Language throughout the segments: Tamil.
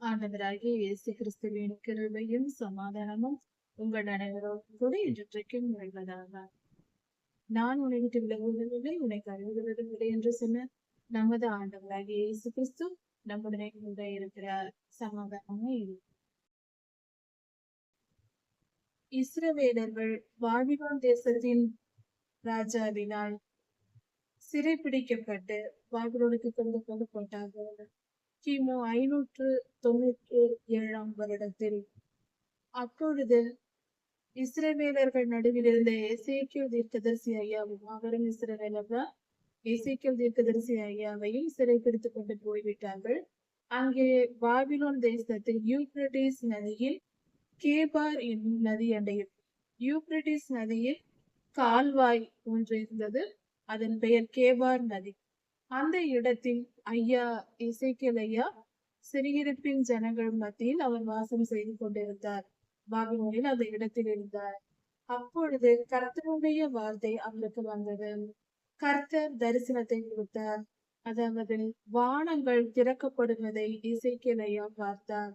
ஆண்டவராகிய இயேசு கிறிஸ்துவின் கிருபையும் சமாதானமும் உங்கள் அனைவரோடும் கூட இன்றைக்கும் நிகழ்வதாக. நான் உன்னை விட்டு விலகுவதில்லை, உன்னை கைவிடுவதும் இல்லை என்று சொன்ன நமது ஆண்டவராகிய இயேசு கிறிஸ்து நம்முடனே கூட இருக்கிறார். சமாதானமே இது. இஸ்ரவேலர்கள் பாபிலோன் தேசத்தின் ராஜாவினால் சிறைப்பிடிக்கப்பட்டு பாபிலோனுக்கு கொண்டு போகப்பட்டார்கள். கிமு 597 வருடத்தில். அப்பொழுது இஸ்ரவேலர்கள் நடுவில் இருந்த எசேக்கியேல் தீர்க்கதரிசி ஐயாவும், அவரும் இஸ்ரவேலர்கள் எசேக்கியேல் தீர்க்கதரிசி ஐயாவையும் சிறைப்பிடித்துக் கொண்டு போய்விட்டார்கள். அங்கே பாபிலோன் தேசத்தில் யூப்ரட்டிஸ் நதியில் கேபார் என்னும் நதி அண்டையில் யூப்ரட்டிஸ் நதியில் கால்வாய் ஒன்று இருந்தது. அதன் பெயர் கேபார் நதி. அந்த இடத்தில் ஐயா எசேக்கியேல் ஐயா சிறையிருப்பின் ஜனங்கள் மத்தியில் அவர் வாசம் செய்து கொண்டிருந்தார். பாபிலோனில் அந்த இடத்தில் இருந்தார். அப்பொழுது கர்த்தருடைய வார்த்தை அவருக்கு வந்தது. கர்த்தர் தரிசனத்தை கொடுத்தார். அதாவது வானங்கள் திறக்கப்படுவதை எசேக்கியேல் ஐயா பார்த்தார்.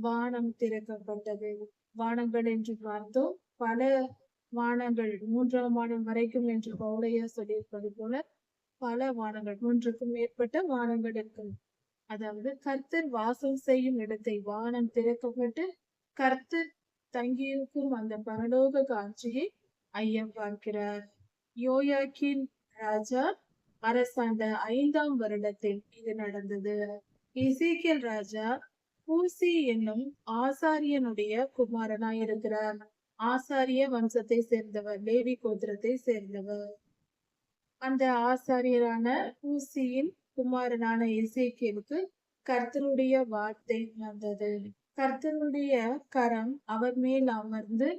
வானம் திறக்கப்பட்டது. வானங்கள் என்று பார்த்தோம். பல வானங்கள், 3ஆம் வானம் வரைக்கும் என்று பவுலையா சொல்லியிருப்பது போல பல வானங்கள், 3க்கும் மேற்பட்ட வானங்கள் இருக்கும். அதாவது கர்த்தர் வாசம் செய்யும் இடத்தை, வானம் திறக்கப்பட்டு கர்த்தர் தங்கியிருக்கும் அந்த பரலோக காட்சியை ஐயா பார்க்கிறார். யோயாக்கீன் ராஜா அரசாண்ட 5ஆம் வருடத்தில் இது நடந்தது. எசேக்கியேல் ராஜா ஊசி என்னும் ஆசாரியனுடைய குமாரனாய் இருக்கிறார். ஆசாரிய வம்சத்தை சேர்ந்தவர், லேவி கோத்திரத்தை சேர்ந்தவர். அந்த ஆசாரியரான ஊசியின் குமாரனான எசேக்கியேலுக்கு கர்த்தருடைய வார்த்தை வந்தது. கர்த்தருடைய கரம் அவர் மேல் அமர்ந்து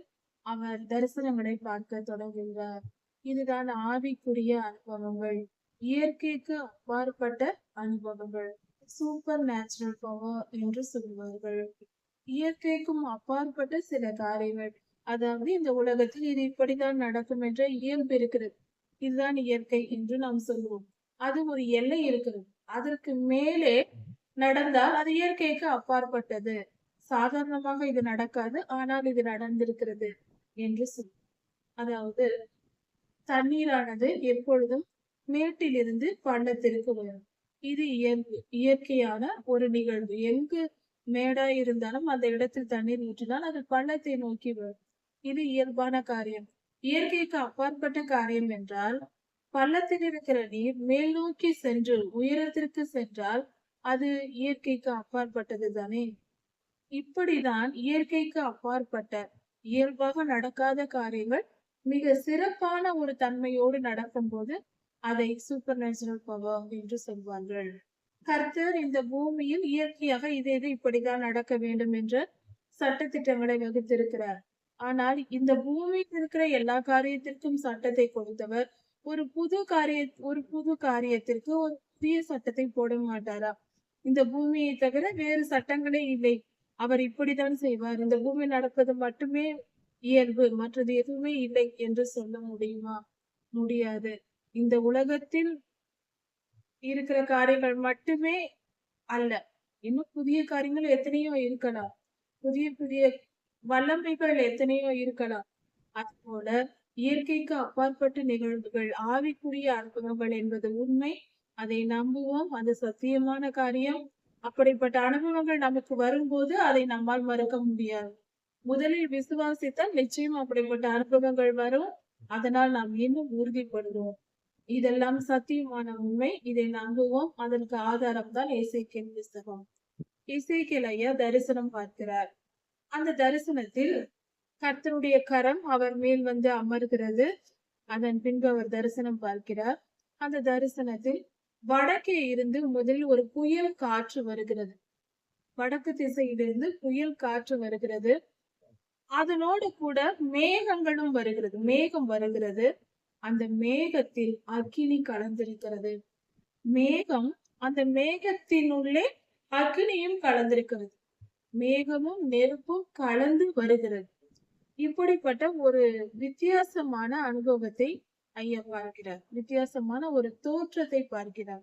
அவர் தரிசனங்களை பார்க்க தொடங்குகிறார். இதுதான் ஆவிக்குரிய அனுபவங்கள், இயற்கைக்கு அப்பாற்பட்ட அனுபவங்கள், சூப்பர் நேச்சுரல் பவர் என்று சொல்வார்கள். இயற்கைக்கும் அப்பாற்பட்ட சில காரியங்கள், அதாவது இந்த உலகத்தில் இது இப்படித்தான் நடக்கும் என்ற இயல்பு இருக்கிறது, இதுதான் இயற்கை என்று நாம் சொல்லுவோம். அது ஒரு எல்லை இருக்கிறது. அதற்கு மேலே நடந்தால் அது இயற்கைக்கு அப்பாற்பட்டது. சாதாரணமாக இது நடக்காது, ஆனால் இது நடந்திருக்கிறது என்று சொல். அதாவது தண்ணீரானது எப்பொழுதும் மேட்டிலிருந்து பள்ளத்திற்கு வரும். இது இயற்கையான ஒரு நிகழ்வு. எங்கு மேடா இருந்தாலும் அந்த இடத்தில் தண்ணீர் ஊற்றினால் அது பள்ளத்தை நோக்கி வரும். இது இயல்பான காரியம். இயற்கைக்கு அப்பாற்பட்ட காரியம் என்றால், பள்ளத்தில் இருக்கிற நீர் மேல் நோக்கி சென்று உயரத்திற்கு சென்றால் அது இயற்கைக்கு அப்பாற்பட்டது தானே. இப்படிதான் இயற்கைக்கு அப்பாற்பட்ட இயல்பாக நடக்காத காரியங்கள் மிக சிறப்பான ஒரு தன்மையோடு நடக்கும் போது அதை சூப்பர் நேச்சுரல் பவர் என்று சொல்வார்கள். கர்த்தர் இந்த பூமியில் இயற்கையாக இது இப்படிதான் நடக்க வேண்டும் என்ற சட்டத்திட்டங்களை வகுத்திருக்கிறார். ஆனால் இந்த பூமியில் இருக்கிற எல்லா காரியத்திற்கும் சட்டத்தை கொடுத்தவர் ஒரு புது காரியத்திற்கு ஒரு புதிய சட்டத்தை போட மாட்டாரா? இந்த பூமியை தவிர வேறு சட்டங்களே இல்லை, அவர் இப்படித்தான் செய்வார், இந்த பூமி நடப்பது மட்டுமே இயல்பு, மற்றது எதுவுமே இல்லை என்று சொல்ல முடியுமா? முடியாது. இந்த உலகத்தில் இருக்கிற காரியங்கள் மட்டுமே அல்ல, இன்னும் புதிய காரியங்கள் எத்தனையோ இருக்கலாம், புதிய புதிய வல்லமைகள் எத்தனையோ இருக்கலாம். அதுபோல இயற்கைக்கு அப்பாற்பட்ட நிகழ்வுகள், ஆவிக்குரிய அனுபவங்கள் என்பது உண்மை. அதை நம்புவோம், அது சத்தியமான காரியம். அப்படிப்பட்ட அனுபவங்கள் நமக்கு வரும்போது அதை நம்மால் மறக்க முடியாது. முதலில் விசுவாசித்தால் நிச்சயம் அப்படிப்பட்ட அனுபவங்கள் வரும். அதனால் நாம் இன்னும் உறுதிப்படுவோம். இதெல்லாம் சத்தியமான உண்மை, இதை நம்புவோம். அதற்கு ஆதாரம் தான் எசேக்கியேல் புத்தகம். எசேக்கியேல் ஐயா தரிசனம் பார்க்கிறார். அந்த தரிசனத்தில் கர்த்தருடைய கரம் அவர் மேல் வந்து அமர்கிறது. அதன் பின்பு அவர் தரிசனம் பார்க்கிறார். அந்த தரிசனத்தில் வடக்கே இருந்து முதலில் ஒரு புயல் காற்று வருகிறது. வடக்கு திசையிலிருந்து புயல் காற்று வருகிறது. அதனோடு கூட மேகங்களும் வருகிறது, மேகம் வருகிறது. அந்த மேகத்தில் அக்கினி கலந்திருக்கிறது. மேகம், அந்த மேகத்தினுள்ளே அக்கினியும் கலந்திருக்கிறது. மேகமும் நெருப்பும் கலந்து வருகிறது. இப்படிப்பட்ட ஒரு வித்தியாசமான அனுபவத்தை ஐயா பார்க்கிறார். வித்தியாசமான ஒரு தோற்றத்தை பார்க்கிறார்.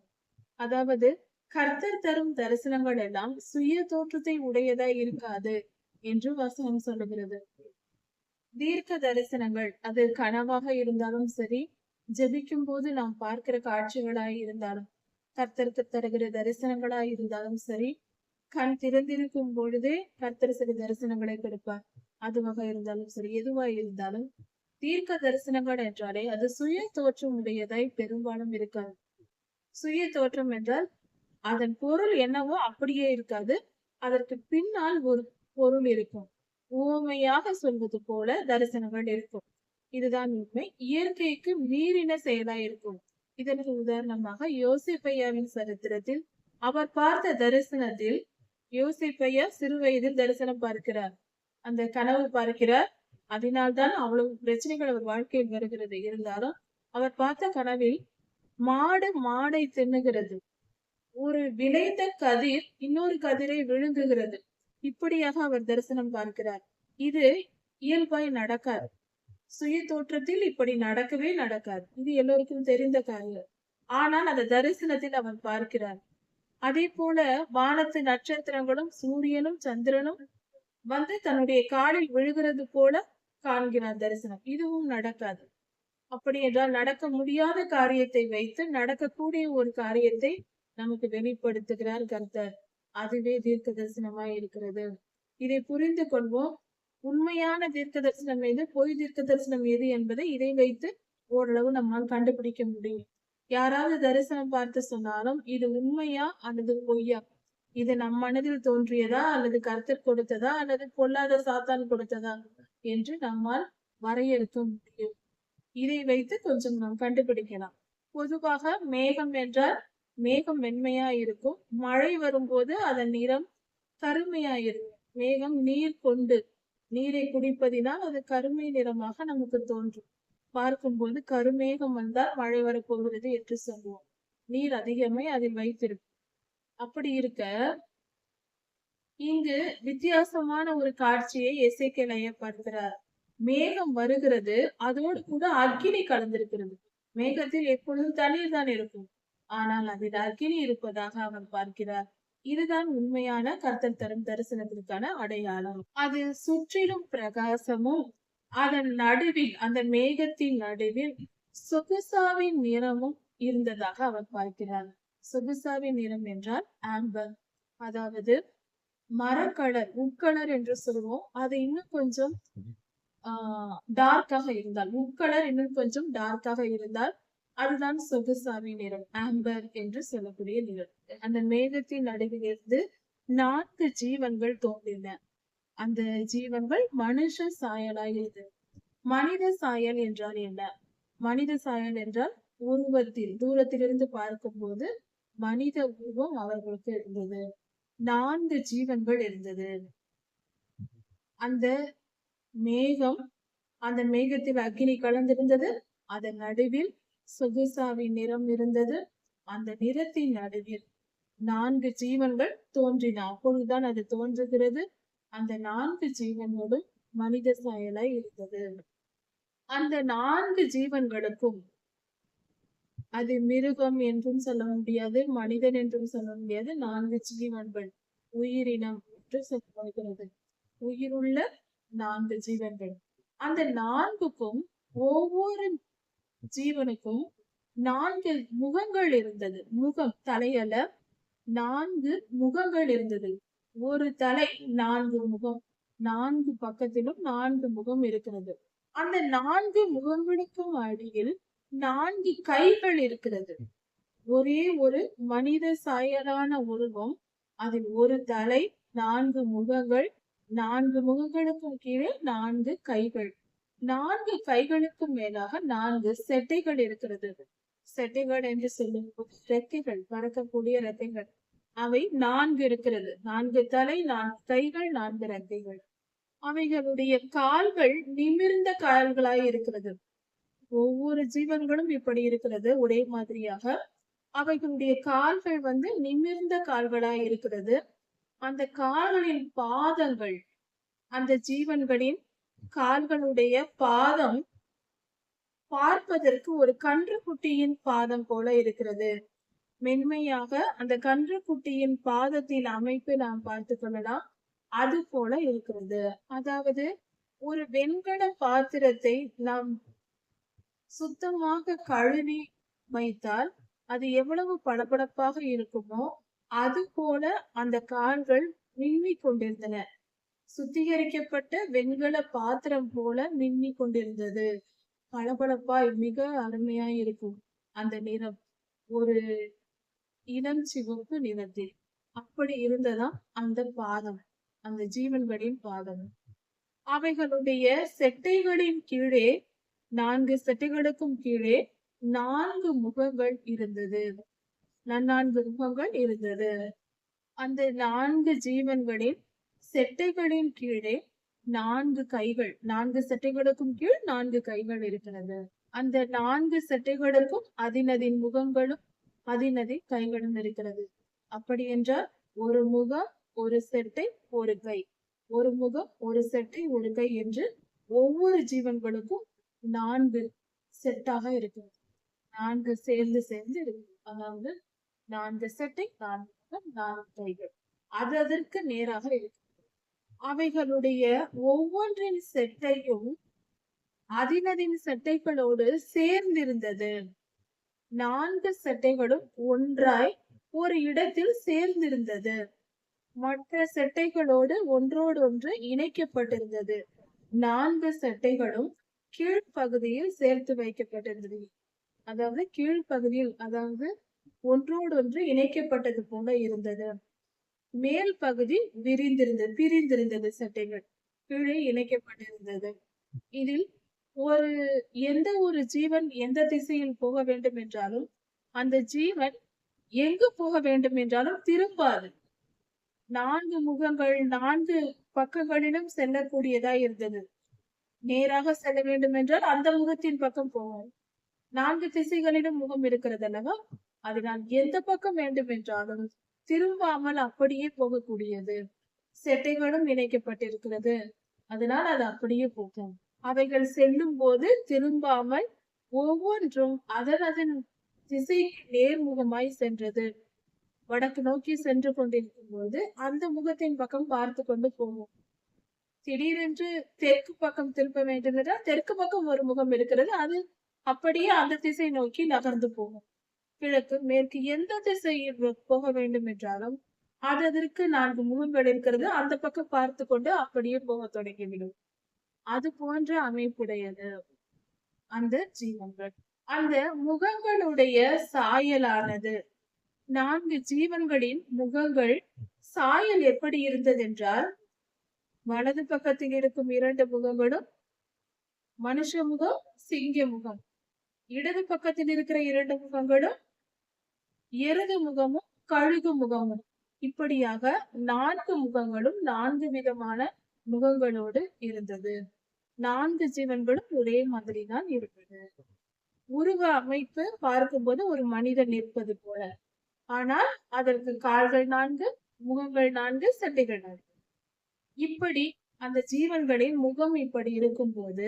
அதாவது கர்த்தர் தரும் தரிசனங்கள் எல்லாம் சுய தோற்றத்தை உடையதாய் இருக்காது என்று வசனம் சொல்லுகிறது. தீர்க்க தரிசனங்கள் அது கனவாக இருந்தாலும் சரி, ஜெபிக்கும் போது நாம் பார்க்கிற காட்சிகளாய் இருந்தாலும், கர்த்தருக்கு தருகிற தரிசனங்களாய் இருந்தாலும் சரி, கண் திறந்திருக்கும் பொழுதே கர்த்தர் சில தரிசனங்களை கொடுப்பார். அதுவாக இருந்தாலும் சரி, எதுவாய் இருந்தாலும் தீர்க்க தரிசனங்கள் என்றாலே அது சுய தோற்றம் உடையதாய் பெரும்பாலும் இருக்காது. சுய தோற்றம் என்றால் அதன் பொருள் என்னவோ அப்படியே இருக்காது. அதற்கு பின்னால் ஒரு பொருள் இருக்கும். உவமையாக சொல்வது போல தரிசனங்கள் இருக்கும். இதுதான் உண்மை. இயற்கைக்கு மீறின செயலா இருக்கும். இதற்கு உதாரணமாக யோசேப்பையாவின் சரித்திரத்தில் அவர் பார்த்த தரிசனத்தில் யோசேப்பையா சிறு வயதில் தரிசனம் பார்க்கிறார். அந்த கனவு பார்க்கிறார். அதனால்தான் அவ்வளவு பிரச்சனைகள் அவர் வாழ்க்கையில் வருகிறது. இருந்தாலும் அவர் பார்த்த கனவில் மாடு மாடை தின்னுகிறது. ஒரு விளைந்த கதிர் இன்னொரு கதிரை விழுங்குகிறது. இப்படியாக அவர் தரிசனம் பார்க்கிறார். இது இயல்பாய் நடக்காது. சுய தோற்றத்தில் இப்படி நடக்கவே நடக்காது. இது எல்லோருக்கும் தெரிந்த காரியம். ஆனால் அந்த தரிசனத்தில் அவர் பார்க்கிறார். அதே போல வானத்து நட்சத்திரங்களும் சூரியனும் சந்திரனும் வந்து தன்னுடைய காலில் விழுகிறது போல காண்கிறார் தரிசனம். இதுவும் நடக்காது. அப்படி என்றால் நடக்க முடியாத காரியத்தை வைத்து நடக்கக்கூடிய ஒரு காரியத்தை நமக்கு வெளிப்படுத்துகிறார் கர்த்தர். அதுவே தீர்க்க தரிசனமாய் இருக்கிறது. இதை புரிந்து கொள்வோம். உண்மையான தீர்க்க தரிசனம் எது, பொய் தீர்க்க தரிசனம் எது என்பதை இதை வைத்து ஓரளவு நம்மால் கண்டுபிடிக்க முடியும். யாராவது தரிசனம் பார்த்து சொன்னாலும் இது உண்மையா அல்லது பொய்யா, இது நம் மனதில் தோன்றியதா அல்லது கர்த்தர் கொடுத்ததா அல்லது பொல்லாத சாத்தான் கொடுத்ததா என்று நம்மால் வரையறுக்க முடியும். இதை வைத்து கொஞ்சம் நாம் கண்டுபிடிக்கலாம். பொதுவாக மேகம் என்றால் மேகம் வெண்மையா இருக்கும். மழை வரும்போது அதன் நிறம் கருமையா இருக்கும். மேகம் நீர் கொண்டு நீரை குடிப்பதினால் அது கருமை நிறமாக நமக்கு தோன்றும். பார்க்கும்போது கருமேகம் வந்தால் மழை வரப்போகிறது என்று சொல்லுவோம். நீர் அதிகமே அதில் வைத்திருக்கும். அப்படி இருக்க இங்கு வித்தியாசமான ஒரு காட்சியை எசேக்கியேல் ஐயா பார்க்கிறார். மேகம் வருகிறது, அதோடு கூட அக்கினி கலந்திருக்கிறது. மேகத்தில் எப்பொழுதும் தண்ணீர் தான் இருக்கும், ஆனால் அதில் அக்கினி இருப்பதாக அவர் பார்க்கிறார். இதுதான் உண்மையான கர்த்தர் தரும் தரிசனத்திற்கான அடையாளம். அது சுற்றிலும் பிரகாசமும் அதன் நடுவில் அந்த மேகத்தின் நடுவில் சொகுசாவின் நிறமும் இருந்ததாக அவர் பார்க்கிறார். சொகுசாவின் நிறம் என்றால் ஆம்பர், அதாவது மரக்கலர், உட்கலர் என்று சொல்லுவோம். அது இன்னும் கொஞ்சம் டார்க்காக இருந்தால், உட்கலர் இன்னும் கொஞ்சம் டார்க்காக இருந்தால் அதுதான் சொகுசாவின் நிறம், ஆம்பர் என்று சொல்லக்கூடிய நிறம். அந்த மேகத்தின் நடுவிலிருந்து 4 ஜீவன்கள் தோன்றின. அந்த ஜீவன்கள் மனுஷ சாயலாய் இருந்தது. மனித சாயல் என்றால் என்ன? மனித சாயல் என்றால் உருவத்தில் தூரத்திலிருந்து பார்க்கும்போது மனித உருவம் அவர்களுக்கு இருந்தது. 4 ஜீவன்கள் இருந்தது. அந்த மேகம், அந்த மேகத்தில் அக்கினி கலந்திருந்தது. அதன் நடுவில் சொகுசாவின் நிறம் இருந்தது. அந்த நிறத்தின் நடுவில் 4 ஜீவன்கள் தோன்றின. அப்பொழுதுதான் அது தோன்றுகிறது. அந்த 4 ஜீவன்களும் மனித சாயலாய் இருந்தது. அந்த 4 ஜீவன்களுக்கும் அது மிருகம் என்றும் சொல்ல முடியாது, மனிதன் என்றும் சொல்ல முடியாது. 4 ஜீவன்கள், உயிரினம் என்று சொல்லப்படுகிறது. உயிருள்ள 4 ஜீவன்கள். அந்த 4க்கும் ஒவ்வொரு ஜீவனுக்கும் 4 முகங்கள் இருந்தது. முகம், தலையல்ல, 4 முகங்கள் இருந்தது. ஒரு தலை, 4 முகம். 4 பக்கத்திலும் 4 முகம் இருக்கிறது. அந்த 4 முகங்களுக்கும் அடியில் 4 கைகள் இருக்கிறது. ஒரே ஒரு மனித சாயலான உருவம். அதில் ஒரு தலை, 4 முகங்கள், 4 முகங்களுக்கும் கீழே 4 கைகள். 4 கைகளுக்கு மேலாக 4 செட்டைகள் இருக்கிறது. செட்டைகள் என்று சொல்லும்போது ரெக்கைகள், பறக்கக்கூடிய ரெக்கைகள். அவை 4 இருக்கிறது. 4 தலை, 4 கைகள், 4 ரெக்கைகள். அவைகளுடைய கால்கள் நிமிர்ந்த கால்களாய் இருக்கிறது. ஒவ்வொரு ஜீவன்களும் இப்படி இருக்கிறது, ஒரே மாதிரியாக. அவைகளுடைய கால்கள் நிமிர்ந்த கால்களாய் இருக்கிறது. அந்த கால்களின் பாதங்கள், அந்த ஜீவன்களின் கால்களுடைய பாதம் பார்ப்பதற்கு ஒரு கன்றுக்குட்டியின் பாதம் போல இருக்கிறது. மென்மையாக அந்த கன்றுக்குட்டியின் பாதத்தின் அமைப்பை நாம் பார்த்து கொள்ளலாம். அது போல இருக்கிறது. அதாவது ஒரு வெண்கல பாத்திரத்தை நாம் சுத்தமாக கழுவி வைத்தால் அது எவ்வளவு பளபளப்பாக இருக்குமோ அது போல அந்த கால்கள் மின்னிக் கொண்டிருந்தன. சுத்திகரிக்கப்பட்ட வெண்கல பாத்திரம் போல மின்னிக் கொண்டிருந்தது. பளபளப்பாய் மிக அருமையாய் இருக்கும் அந்த நிறம். ஒரு இளம் சிவப்பு நிறத்தில் அப்படி இருந்ததாம் அந்த பாதம், அந்த ஜீவன்களின் பாதம். அவைகளுடைய செட்டைகளின் கீழே, 4 செட்டைகளுக்கும் கீழே 4 முகங்கள் இருந்தது. 4 முகங்கள் இருந்தது. அந்த 4 ஜீவன்களின் செட்டைகளின் கீழே 4 கைகள், 4 செட்டைகளுக்கும் கீழ் 4 கைகள் இருக்கிறது. அந்த 4 செட்டைகளுக்கும் அதினதின் முகங்களும் அதினதி கைகளும் இருக்கிறது. அப்படி என்றால் ஒரு முகம், ஒரு செட்டை, ஒரு கை, ஒரு முகம், ஒரு செட்டை, ஒரு கை என்று ஒவ்வொரு ஜீவன்களுக்கும் 4 செட்டாக இருக்கிறது. 4 சேர்ந்து சேர்ந்து இருக்கு. அதாவது 4 செட்டை, 4 முகம், 4 கைகள். அது அதற்கு நேராக இருக்கு. அவைகளுடைய ஒவ்வொன்றின் செட்டையும் அதினதின் செட்டைகளோடு சேர்ந்திருந்தது. 4 செட்டைகளும் ஒன்றாய் ஒரு இடத்தில் சேர்ந்திருந்தது. மற்ற செட்டைகளோடு ஒன்றோடொன்று இணைக்கப்பட்டிருந்தது. 4 செட்டைகளும் கீழ்ப்பகுதியில் சேர்த்து வைக்கப்பட்டிருந்தது. அதாவது கீழ்ப்பகுதியில், அதாவது ஒன்றோடொன்று இணைக்கப்பட்டது போல இருந்தது. மேல் பகுதி பிரிந்திருந்தது செட்டைகள் கீழே இணைக்கப்பட்டிருந்தது. இதில் எந்த ஒரு ஜீவன் எந்த திசையில் போக வேண்டும் என்றாலும் அந்த ஜீவன் எங்கு போக வேண்டும் என்றாலும் திரும்பாது. 4 முகங்கள் 4 பக்கங்களிலும் செல்லக்கூடியதா இருந்தது. நேராக செல்ல வேண்டும் என்றால் அந்த முகத்தின் பக்கம் போகும். 4 திசைகளிலும் முகம் இருக்கிறது அல்லவா, அதனால் எந்த பக்கம் வேண்டும் என்றாலும் திரும்பாமல் அப்படியே போகக்கூடியது. செட்டைகளும் இணைக்கப்பட்டிருக்கிறது, அதனால் அது அப்படியே போகும். அவைகள் செல்லும் போது திரும்பாமல் ஒவ்வொன்றும் அதன் திசைக்கு நேர்முகமாய் சென்றது. வடக்கு நோக்கி சென்று கொண்டிருக்கும் போது அந்த முகத்தின் பக்கம் பார்த்து கொண்டு போகும். திடீரென்று தெற்கு பக்கம் திரும்ப வேண்டும் என்றால் தெற்கு பக்கம் ஒரு முகம் இருக்கிறது, அது அப்படியே அந்த திசை நோக்கி நகர்ந்து போகும். கிழக்கு மேற்கு எந்த திசையில் போக வேண்டும் என்றாலும் அதற்கு 4 முகங்கள் இருக்கிறது, அந்த பக்கம் பார்த்து கொண்டு அப்படியே போக தொடங்கிவிடும். அது போன்ற அமைப்புடையது அந்த ஜீவன்கள். அந்த முகங்களுடைய சாயலானது, 4 ஜீவன்களின் முகங்கள் சாயல் எப்படி இருந்தது என்றால், வலது பக்கத்தில் இருக்கும் 2 முகங்களும் மனுஷ முகம், சிங்க முகம். இடது பக்கத்தில் இருக்கிற 2 முகங்களும் எருது முகமும் கழுகு முகமும். இப்படியாக 4 முகங்களும் 4 விதமான முகங்களோடு இருந்தது. 4 ஜீவன்களும் ஒரே மாதிரி தான் இருந்தது. உருவ அமைப்பு பார்க்கும்போது ஒரு மனிதன் நிற்பது போல, ஆனால் அதற்கு கால்கள் 4, முகங்கள் 4, செட்டைகள் 4. இப்படி அந்த ஜீவன்களின் முகம் இப்படி இருக்கும்போது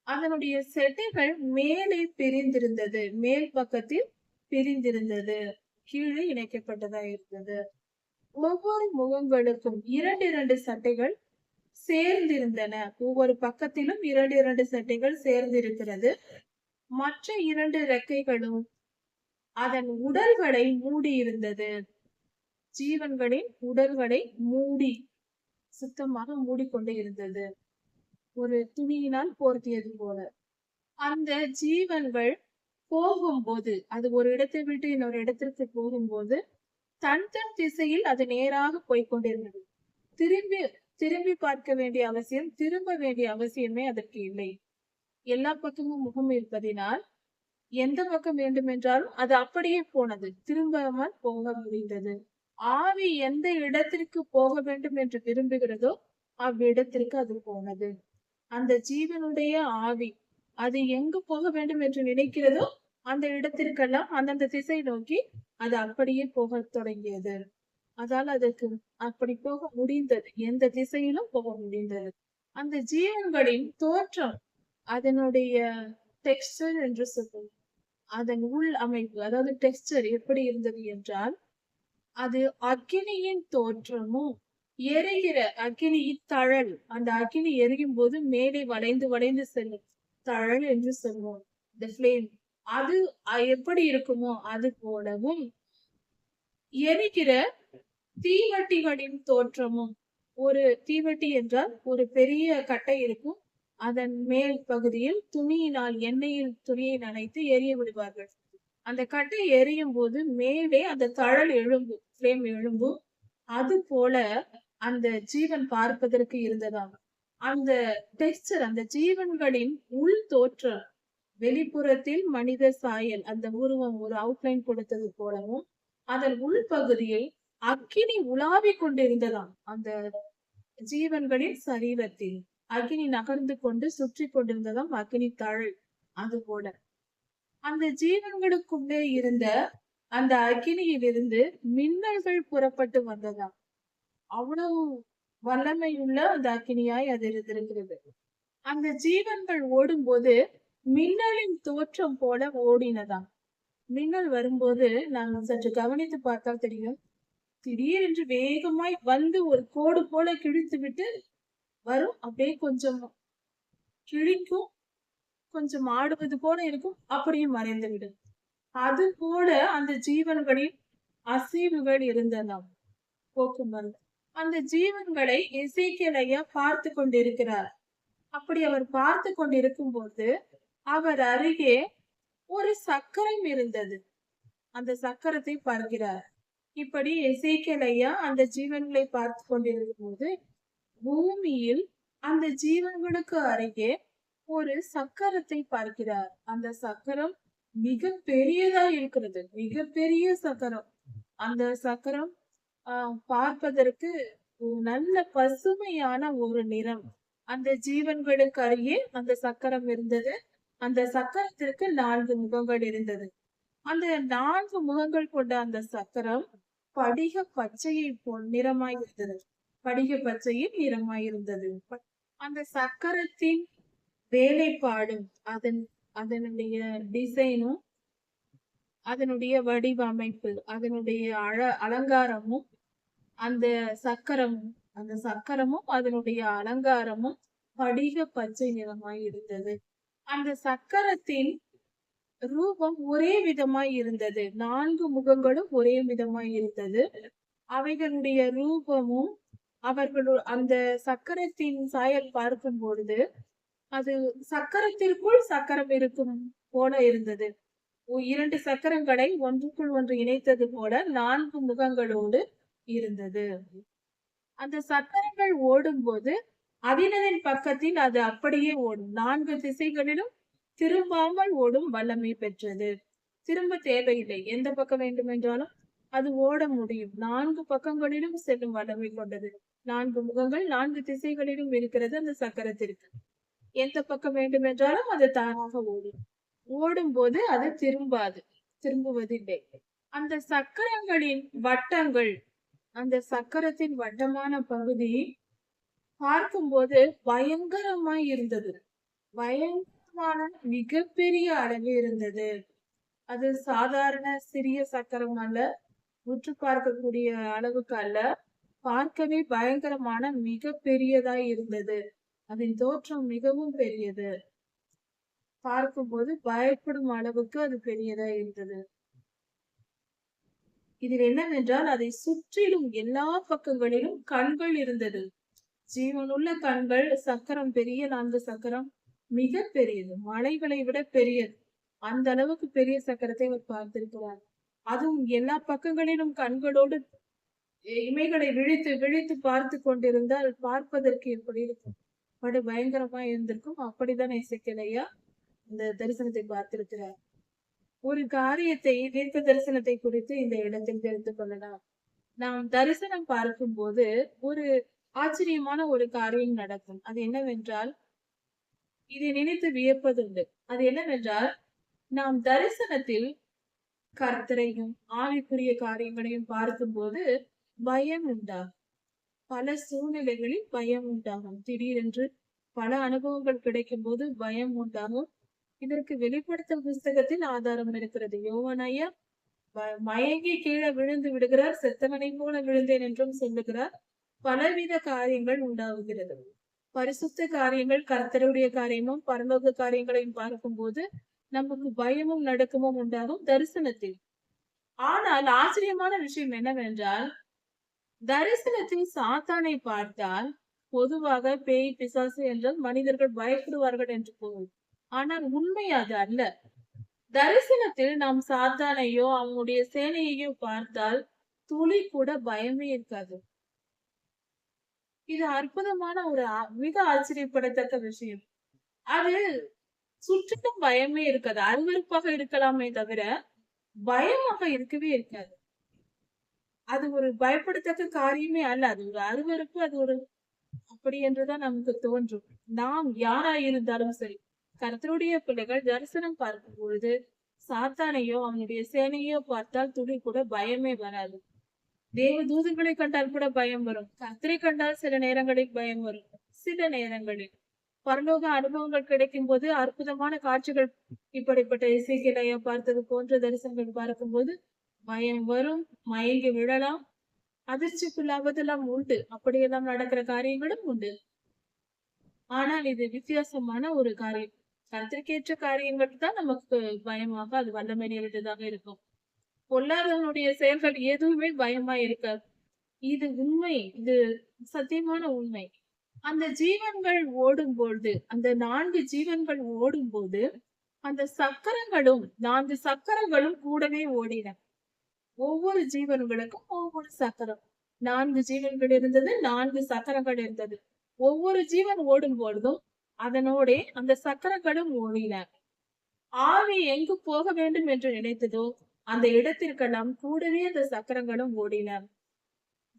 அதனுடைய செட்டைகள் மேலே பிரிந்திருந்தது, மேல் பக்கத்தில் பிரிந்திருந்தது, கீழே இணைக்கப்பட்டதா இருந்தது. ஒவ்வொரு முகங்களுக்கும் 2 சட்டைகள் சேர்ந்திருந்தன. ஒவ்வொரு பக்கத்திலும் 2 சட்டைகள் சேர்ந்திருக்கிறது. மற்ற 2 ரெக்கைகளும் அதன் உடல்களை மூடி இருந்தது. ஜீவன்களின் உடல்களை மூடி சுத்தமாக மூடிக்கொண்டே இருந்தது, ஒரு துணியினால் போர்த்தியது போல. அந்த ஜீவன்கள் போகும்போது, அது ஒரு இடத்தை விட்டு இன்னொரு இடத்திற்கு போகும்போது தன் திசையில் அது நேராக போய்கொண்டிருந்தது. திரும்பி பார்க்க வேண்டிய அவசியம், திரும்ப வேண்டிய அவசியமே அதற்கு இல்லை. எல்லா பக்கமும் முகம் இருப்பதினால் எந்த பக்கம் வேண்டும் என்றாலும் அது அப்படியே போனது, திரும்பாமல் போக முடிந்தது. ஆவி எந்த இடத்திற்கு போக வேண்டும் என்று விரும்புகிறதோ அவ்விடத்திற்கு அது போனது. அந்த ஜீவனுடைய ஆவி அது எங்கு போக வேண்டும் என்று நினைக்கிறதோ அந்த இடத்திற்கெல்லாம் அந்தந்த திசை நோக்கி அது அப்படியே போக தொடங்கியது. அதால் அதற்கு அப்படி போக முடிந்தது, எந்த திசையிலும் போக முடிந்தது. அந்த ஜீவன்களின் தோற்றம், அதனுடைய டெக்ஸ்டர் என்று சொல்லுவோம், அதன் உள் அமைப்பு, அதாவது டெக்ஸ்டர் எப்படி இருந்தது என்றால், அது அக்கினியின் தோற்றமும், எரிகிற அக்கினியின் தழல். அந்த அக்கினி எரியும் போது மேலே வளைந்து வளைந்து செல்லும். தழல் என்று சொல்வோம். the flame. அது எப்படி இருக்குமோ அது போலவும், எரிகிற தீவட்டிகளின் தோற்றமும். ஒரு தீவட்டி என்றால் ஒரு பெரிய கட்டை இருக்கும். அதன் மேல் பகுதியில் துணியினால், எண்ணெயில் துணியை நனைத்து எரிய விடுவார்கள். அந்த கட்டை எரியும் போது மேலே அந்த தழல் எழும்பும், ஃப்ளேம் எழும்பும். அது போல அந்த ஜீவன் பார்ப்பதற்கு இருந்ததாம். அந்த டெக்ஸ்டர், அந்த ஜீவன்களின் உள் தோற்றம், வெளிப்புறத்தில் மனித சாயல், அந்த உருவம் ஒரு அவுட்லைன் கொடுத்தது போலவும், அதன் உள்பகுதியில் அக்கினி உலாவிக் கொண்டிருந்ததாம். அந்த ஜீவன்களின் சரீரத்தில் அக்கினி நகர்ந்து கொண்டு சுற்றி கொண்டிருந்ததாம், அக்கினி தழல். அது போல அந்த ஜீவன்களுக்குள்ளே இருந்த அந்த அக்கினியிலிருந்து மின்னல்கள் புறப்பட்டு வந்ததாம். அவ்வளவு வல்லமையுள்ள அந்த அக்கினியாய் அது இருந்திருக்கிறது. அந்த ஜீவன்கள் ஓடும்போது மின்னலின் தோற்றம் போல ஓடினதாம். மின்னல் வரும்போது நாங்கள் சற்று கவனித்து பார்த்தால் தெரியும், திடீரென்று வேகமாய் வந்து ஒரு கோடு போல கிழித்து விட்டு வரும். அப்படியே கொஞ்சம் கிழிக்கும், கொஞ்சம் ஆடுவது போல இருக்கும், அப்படியே மறைந்து விடும். அது போல அந்த ஜீவன்களின் அசைவுகள் இருந்ததாம், போக்குமரம். அந்த ஜீவன்களை எசேக்கியேல் ஐயா பார்த்து கொண்டிருக்கிறார். அப்படி அவர் பார்த்து கொண்டிருக்கும் போது அவர் அருகே ஒரு சக்கரம் இருந்தது. அந்த சக்கரத்தை பார்க்கிறார். இப்படி எசேக்கியேல் ஐயா அந்த ஜீவன்களை பார்த்து கொண்டிருக்கும் போது பூமியில் அந்த ஜீவன்களுக்கு அருகே ஒரு சக்கரத்தை பார்க்கிறார். அந்த சக்கரம் மிக பெரியதா இருக்கிறது, மிகப்பெரிய சக்கரம். அந்த சக்கரம் பார்ப்பதற்கு நல்ல பசுமையான ஒரு நிறம். அந்த ஜீவன்களுக்கு அருகே அந்த சக்கரம் இருந்தது. அந்த சக்கரத்திற்கு 4 முகங்கள் இருந்தது. அந்த 4 முகங்கள் கொண்ட அந்த சக்கரம் படிக பச்சையை நிறமாய் இருந்தது. படிக பச்சையில் நிறமாய் இருந்தது. அந்த சக்கரத்தின் வேலைப்பாடும், அதனுடைய டிசைனும், அதனுடைய வடிவமைப்பு, அதனுடைய அலங்காரமும், அந்த சக்கரமும் அதனுடைய அலங்காரமும் படிக பச்சை நிறமாய் இருந்தது. அந்த சக்கரத்தின் ரூபம் ஒரே விதமாய் இருந்தது. 4 முகங்களும் ஒரே விதமாய் இருந்தது. அவைகளுடைய ரூபமும், அந்த சக்கரத்தின் சாயல் பார்க்கும் பொழுது அது சக்கரத்திற்குள் சக்கரம் இருக்கும் போல இருந்தது. 2 சக்கரங்களை ஒன்றுக்குள் ஒன்று இணைத்தது போல 4 முகங்களோடு இருந்தது. அந்த சக்கரங்கள் ஓடும்போது அவினதின் பக்கத்தில் அது அப்படியே ஓடும். 4 திசைகளிலும் திரும்பாமல் ஓடும் வல்லமை பெற்றது. திரும்ப தேவையில்லை, எந்த பக்கம் வேண்டுமென்றாலும் அது ஓட முடியும். 4 பக்கங்களிலும் செல்லும் வல்லமை கொண்டது. 4 முகங்கள் 4 திசைகளிலும் இருக்கிறது அந்த சக்கரத்திற்கு. எந்த பக்கம் வேண்டுமென்றாலும் அது தானாக ஓடும். ஓடும்போது அது திரும்புவதில்லை. அந்த சக்கரங்களின் வட்டங்கள், அந்த சக்கரத்தின் வட்டமான பகுதி பார்க்கும்போது பயங்கரமாய் இருந்தது. பயங்கரமான மிகப்பெரிய அளவு இருந்தது. அது சாதாரண சிறிய சக்கரம் அல்ல, உற்று பார்க்கக்கூடிய அளவுக்கு அல்ல, பார்க்கவே பயங்கரமான மிக பெரியதாய் இருந்தது. அதன் தோற்றம் மிகவும் பெரியது. பார்க்கும்போது பயப்படும் அளவுக்கு அது பெரியதா இருந்தது. இதில் என்னவென்றால் அதை சுற்றிலும் எல்லா பக்கங்களிலும் கண்கள் இருந்தது. ஜீவனுள்ள கண்கள். சக்கரம் பெரிய 4 சக்கரம், மிக பெரியது, மலைகளை விட பெரியது. அந்த அளவுக்கு பெரிய சக்கரத்தை அவர் பார்த்திருக்கிறார். அதுவும் எல்லா பக்கங்களிலும் கண்களோடு இமைகளை விழித்து விழித்து பார்த்து கொண்டிருந்தால் பார்ப்பதற்கு எப்படி இருக்கும்? படு பயங்கரமா இருந்திருக்கும். அப்படிதான் எசேக்கியேல் ஐயா இந்த தரிசனத்தை பார்த்திருக்கிறார். ஒரு காரியத்தை, தீர்க்க தரிசனத்தை குறித்து இந்த இடத்தில் தெரிந்து கொள்ளலாம். நாம் தரிசனம் பார்க்கும் போது ஒரு ஆச்சரியமான ஒரு காரியம் நடக்கும். அது என்னவென்றால், இதை நினைத்து வியப்பதுண்டு. அது என்னவென்றால், நாம் தரிசனத்தில் கர்த்தரையும் ஆவிக்குரிய காரியங்களையும் பார்க்கும்போது பயம் உண்டாகும். பல சூழ்நிலைகளில் பயம் உண்டாகும். திடீரென்று பல அனுபவங்கள் கிடைக்கும் போது பயம் உண்டாகும். இதற்கு வெளிப்படுத்தல் புஸ்தகத்தில் ஆதாரம் இருக்கிறது. யோவான் ஐயா மயங்கி கீழே விழுந்து விடுகிறார், செத்தவனை போல விழுந்தேன் என்றும் சொல்லுகிறார். பலவித காரியங்கள் உண்டாகுகிறது. பரிசுத்த காரியங்கள், கர்த்தருடைய காரியமும் பரலோக காரியங்களையும் பார்க்கும்போது நமக்கு பயமும் நடுக்கமும் உண்டாகும் தரிசனத்தில். ஆனால் ஆச்சரியமான விஷயம் என்னவென்றால், தரிசனத்தில் சாத்தானை பார்த்தால் பொதுவாக பேய் பிசாசு என்றால் மனிதர்கள் பயப்படுவார்கள் என்று பொருள். ஆனால் உண்மை அது அல்ல. தரிசனத்தில் நாம் சாத்தானையோ அவனுடைய சேனையையோ பார்த்தால் துளி கூட பயமே இருக்காது. இது அற்புதமான ஒரு மிக ஆச்சரியப்படத்தக்க விஷயம். அது சுற்றிலும் பயமே இருக்காது. அருவருப்பாக இருக்கலாமே தவிர பயமாக இருக்கவே இருக்காது. அது ஒரு பயப்படத்தக்க காரியமே அல்ல. அது ஒரு அருவருப்பு, அது ஒரு அப்படி என்றுதான் நமக்கு தோன்றும். நாம் யாராயிருந்தாலும் சரி, கர்த்தருடைய பிள்ளைகள் தரிசனம் பார்க்கும் பொழுது சாத்தானையோ அவனுடைய சேனையோ பார்த்தால் துளி கூட பயமே வராது. தேவ தூதர்களை கண்டால் கூட பயம் வரும். கர்த்தரை கண்டால் சில நேரங்களில் பயம் வரும். சில நேரங்களில் பரலோக அனுபவங்கள் கிடைக்கும் போது அற்புதமான காட்சிகள், இப்படிப்பட்ட இசைக்கிளைய பார்த்தது போன்ற தரிசனங்கள் பார்க்கும்போது பயம் வரும், மயங்கி விழலாம், அதிர்ச்சிக்குள்ளாவதெல்லாம் உண்டு. அப்படியெல்லாம் நடக்கிற காரியங்களும் உண்டு. ஆனால் இது வித்தியாசமான ஒரு காரியம். கர்த்தருக்கேற்ற காரியங்கள் தான் நமக்கு பயமாக, அது வல்லமை நிறைந்ததாக இருக்கும். பொல்லாதவனுடைய செயல்கள் எதுவுமே பயமா இருக்காது. இது உண்மை, இது சத்தியமான உண்மை. அந்த ஜீவன்கள் ஓடும்பொழுது, அந்த 4 ஜீவன்கள் ஓடும்போது அந்த சக்கரங்களும் 4 சக்கரங்களும் கூடவே ஓடின. ஒவ்வொரு ஜீவன்களுக்கும் ஒவ்வொரு சக்கரம். 4 ஜீவன்கள் இருந்தது, 4 சக்கரங்கள் இருந்தது. ஒவ்வொரு ஜீவன் ஓடும் பொழுதும் அதனோட அந்த சக்கரங்களும் ஓடின. ஆவி எங்கு போக வேண்டும் என்று நினைத்ததோ அந்த இடத்திற்கெல்லாம் கூடவே அந்த சக்கரங்களும் ஓடின.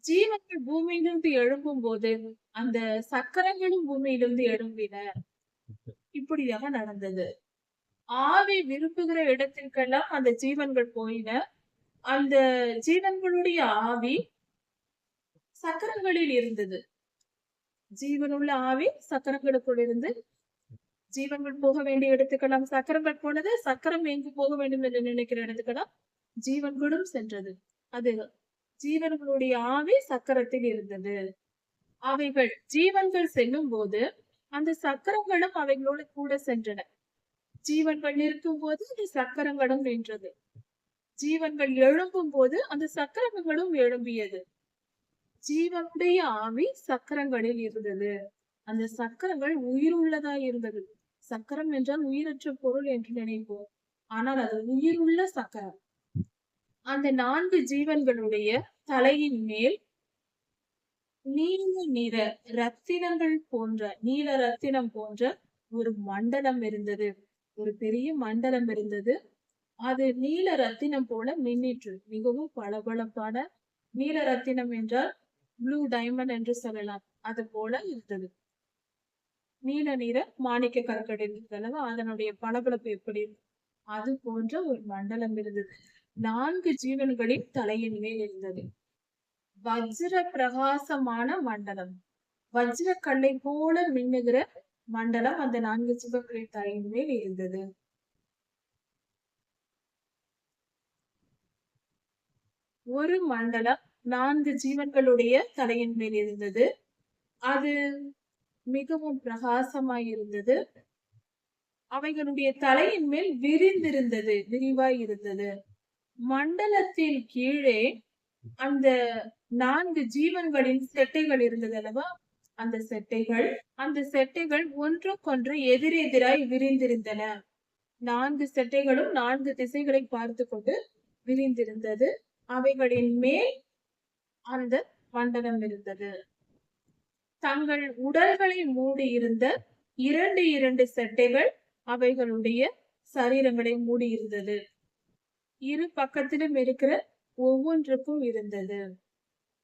ஜீவன்கள் பூமியிலிருந்து எழும்பும் போது அந்த சக்கரங்களும் பூமியிலிருந்து எழும்பின. இப்படியாக நடந்தது. ஆவி விரும்புகிற இடத்திற்கெல்லாம் அந்த ஜீவன்கள் போயின. அந்த ஜீவன்களுடைய ஆவி சக்கரங்களில் இருந்தது. ஜீவனுள்ள ஆவி சக்கரங்களுக்குள் இருந்து ஜீவன்கள் போக வேண்டிய இடத்துக்கெல்லாம் சக்கரங்கள் போனது. சக்கரம் எங்கு போக வேண்டும் என்று நினைக்கிற இடத்துக்கெல்லாம் ஜீவன்களும் சென்றது. அது ஜீவன்களுடைய ஆவி சக்கரத்தில் இருந்தது. அவைகள் ஜீவன்கள் செல்லும் போது அந்த சக்கரங்களும் அவைகளோடு கூட சென்றன. ஜீவன்கள் நிற்கும் போது அந்த சக்கரங்களும் நின்றது. ஜீவன்கள் எழும்பும் போது அந்த சக்கரங்களும் எழும்பியது. ஜீவனுடைய ஆவி சக்கரங்களில் இருந்தது. அந்த சக்கரங்கள் உயிருள்ளதா இருந்தது. சக்கரம் என்றால் உயிரற்ற பொருள் என்று நினைப்போம். ஆனால் அது உயிருள்ள சக்கரம். அந்த 4 ஜீவன்களுடைய தலையின் மேல் நீல நிற ரத்தினங்கள் போன்ற, நீல ரத்தினம் போன்ற ஒரு மண்டலம் இருந்தது. ஒரு பெரிய மண்டலம் இருந்தது. அது நீல ரத்தினம் போல மின்னிற்று. மிகவும் பளபளப்பான நீல ரத்தினம் என்றால் ப்ளூ டைமண்ட் என்று சொல்லலாம். அது போல இருந்தது. நீல நிற மாணிக்க கற்கள் அதனுடைய பளபளப்பு எப்படி, அது போன்ற ஒரு மண்டலம் இருந்தது. 4 ஜீவன்களின் தலையின் மேல் இருந்தது. வஜ்ர பிரகாசமான மண்டலம், வஜ்ர கல்லை போல மின்னுகிற மண்டலம் அந்த 4 ஜீவன்களின் தலையின் மேல் இருந்தது. ஒரு மண்டலம் 4 ஜீவன்களுடைய தலையின் மேல் இருந்தது. அது மிகவும் பிரகாசமாய் இருந்தது. அவைகளுடைய தலையின் மேல் விரிந்திருந்தது, விரிவாய் இருந்தது. மண்டலத்தின் கீழே அந்த 4 ஜீவன்களின் செட்டைகள் இருந்தது அல்லவா, அந்த செட்டைகள் ஒன்றுக்கொன்று எதிரெதிராய் விரிந்திருந்தன. 4 செட்டைகளும் 4 திசைகளை பார்த்து கொண்டு விரிந்திருந்தது. அவைகளின் மேல் அந்த மண்டலம் இருந்தது. தங்கள் உடல்களை மூடி இருந்த 2 செட்டைகள் அவைகளுடைய சரீரங்களை மூடி இருந்தது. இரு பக்கத்திலும் இருக்கிற ஒவ்வொன்றுக்கும் இருந்தது.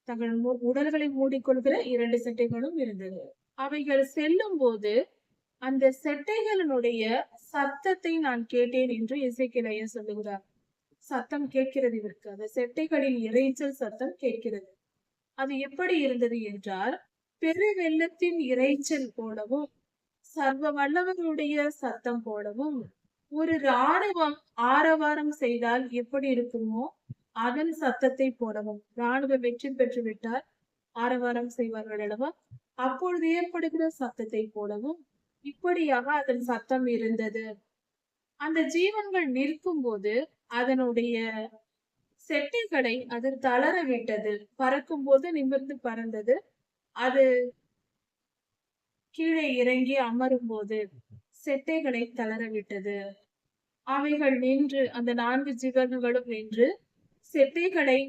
தங்கள் உடல்களை மூடிக்கொள்கிற 2 செட்டைகளும் இருந்தது. அவைகள் செல்லும் போது அந்த செட்டைகளினுடைய சத்தத்தை நான் கேட்டேன் என்று எசேக்கியேல் சொல்லுகிறார். சத்தம் கேட்கிறது இவருக்கு. அந்த செட்டைகளின் இரைச்சல் சத்தம் கேட்கிறது. அது எப்படி இருந்தது என்றால், பெரு வெள்ளத்தின் இரைச்சல் போலவும் சர்வ வல்லவருடைய சத்தம் போலவும் ஒரு ராணுவம் ஆரவாரம் செய்தால் எப்படி இருக்குமோ அதன் சத்தத்தை போடவும். ராணுவம் வெற்றி பெற்று விட்டால் ஆரவாரம் செய்வார்கள் அல்லவா? அப்பொழுது ஏற்படுகிற சத்தத்தை போடவும் இப்படியாக அதன் சத்தம் இருந்தது. அந்த ஜீவன்கள் நிற்கும்போது அதனுடைய செட்டைகளை அது தளர விட்டது. பறக்கும்போது நிமிர்ந்து பறந்தது. அது கீழே இறங்கி அமரும்போது செட்டைகளை தளர விட்டது. அவைகள் நின்று, அந்த 4 ஜீவன்களும் நின்று செட்டைகளை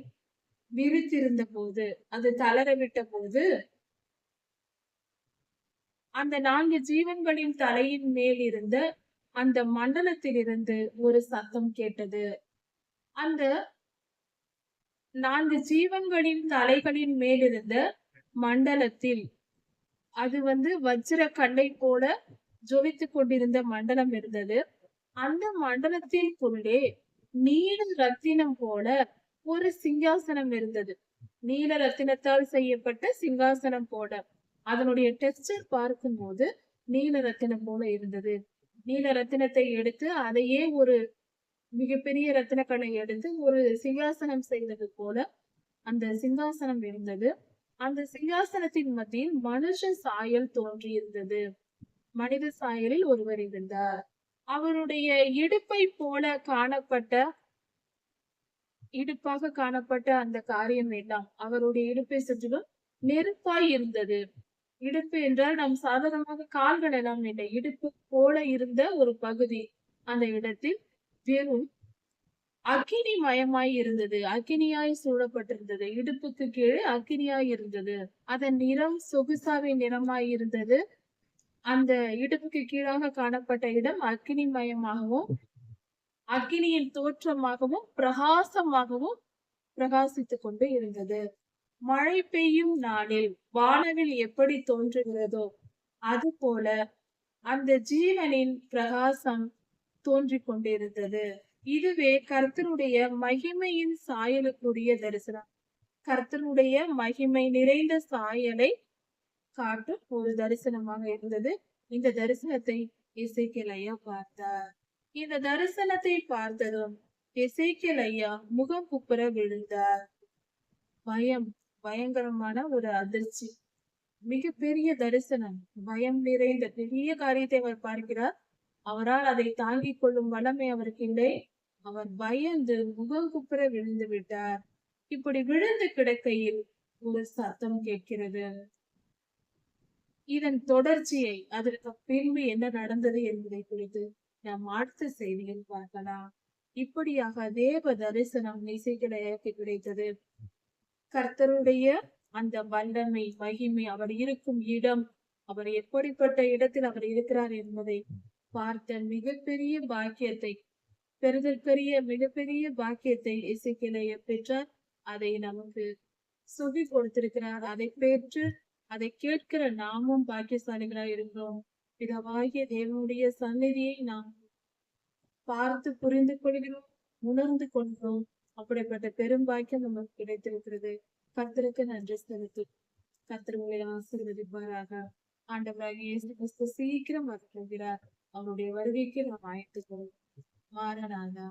விரித்திருந்த போது, அது தளர விட்ட போது, அந்த 4 ஜீவன்களின் தலையின் மேல் இருந்த அந்த மண்டலத்திலிருந்து ஒரு சத்தம் கேட்டது. அந்த 4 ஜீவன்களின் தலைகளின் மேலிருந்த மண்டலத்தில், அது வஜ்ர கல்லை போல ஜொலித்துக் கொண்டிருந்த மண்டலம் இருந்தது. அந்த மண்டலத்திற்குள்ளே நீல ரத்தினம் போல ஒரு சிங்காசனம் இருந்தது. நீல ரத்தினத்தால் செய்யப்பட்ட சிங்காசனம் போல. அதனுடைய டெக்ஸ்டர் பார்க்கும்போது நீல ரத்தினம் போல இருந்தது. நீல ரத்தினத்தை எடுத்து அதையே ஒரு மிகப்பெரிய ரத்தினக்கல்லை எடுத்து ஒரு சிங்காசனம் செய்தது போல அந்த சிங்காசனம் இருந்தது. அந்த சிங்காசனத்தின் மத்தியில் மனுஷ சாயல் தோன்றியிருந்தது. மனித சாயலில் ஒருவர் இருந்தார். அவருடைய இடுப்பாக காணப்பட்ட அந்த காரியம் எல்லாம் அவருடைய இடுப்பை சுற்றிலும் நெருப்பாய் இருந்தது. இடுப்பு என்றால் நாம் சாதாரணமாக கால்கள் எல்லாம் இல்லை, இடுப்பு போல இருந்த ஒரு பகுதி அந்த இடத்தில் வெறும் அக்கினி மயமாய் இருந்தது. அக்கினியாய் சூழப்பட்டிருந்தது. இடுப்புக்கு கீழே அக்கினியாய் இருந்தது. அதன் நிறம் சொகுசாவின் நிறமாய் இருந்தது. அந்த இடுப்புக்கு கீழாக காணப்பட்ட இடம் அக்கினி மயமாகவும் அக்கினியின் தோற்றமாகவும் பிரகாசமாகவும் பிரகாசித்துக் கொண்டு இருந்தது. மழை பெய்யும் நாளில் வானவில் எப்படி தோன்றுகிறதோ அது போல அந்த ஜீவனின் பிரகாசம் தோன்றிக் கொண்டிருந்தது. இதுவே கர்த்தருடைய மகிமையின் சாயலுக்குரிய தரிசனம். கர்த்தருடைய மகிமை நிறைந்த சாயலை காட்டும் ஒரு தரிசனமாக இருந்தது. இந்த தரிசனத்தை எசேக்கியேல் ஐயா பார்த்தார். இந்த தரிசனத்தை பார்த்ததும் எசேக்கியேல் ஐயா முகம் குப்புற விழுந்தார். பயங்கரமான ஒரு அதிர்ச்சி. மிகப்பெரிய தரிசனம், பயம் நிறைந்த பெரிய காரியத்தை அவர் பார்க்கிறார். அவரால் அதை தாங்கிக் கொள்ளும் வல்லமை அவருக்கு இல்லை. அவர் பயந்து முகம் குப்புற விழுந்து விட்டார். இப்படி விழுந்து கிடக்கையில் ஒரு சத்தம் கேட்கிறது. இதன் தொடர்ச்சியை, அதற்கு பின்பு என்ன நடந்தது என்பதை குறித்து நாம் அடுத்த செய்தியில் பார்க்கலாம். இப்படியாக தேவ தரிசனம் எசேக்கியேலுக்கு கிடைத்தது. கர்த்தருடைய அந்த வல்லமை, மகிமை, அவர் இருக்கும் இடம், அவர் எப்படிப்பட்ட இடத்தில் அவர் இருக்கிறார் என்பதை பார்த்த மிகப்பெரிய பாக்கியத்தை, மிகப்பெரிய பாக்கியத்தை எசேக்கியேல் ஐயா பெற்றார். அதை நமக்கு சொல்லி கொடுத்திருக்கிறார். அதை பெற்று அதை கேட்கிற நாமும் பாக்கியசாலிகளாய் இருக்கிறோம். பிதாவாகிய தேவனுடைய சந்நிதியை நாம் பார்த்து புரிந்து கொள்கிறோம், உணர்ந்து கொள்கிறோம். அப்படிப்பட்ட பெரும் பாக்கியம் நமக்கு கிடைத்திருக்கிறது. கர்த்தருக்கு நன்றி செலுத்து. கர்த்தர் உங்களை ஆசீர்வதிப்பாராக. ஆண்டவராகிய இயேசு கிறிஸ்து சீக்கிரம் வரப்போகிறார். அவருடைய வருகைக்கு நாம் ஆயத்துக் கொள்வோம். மாரநாதா.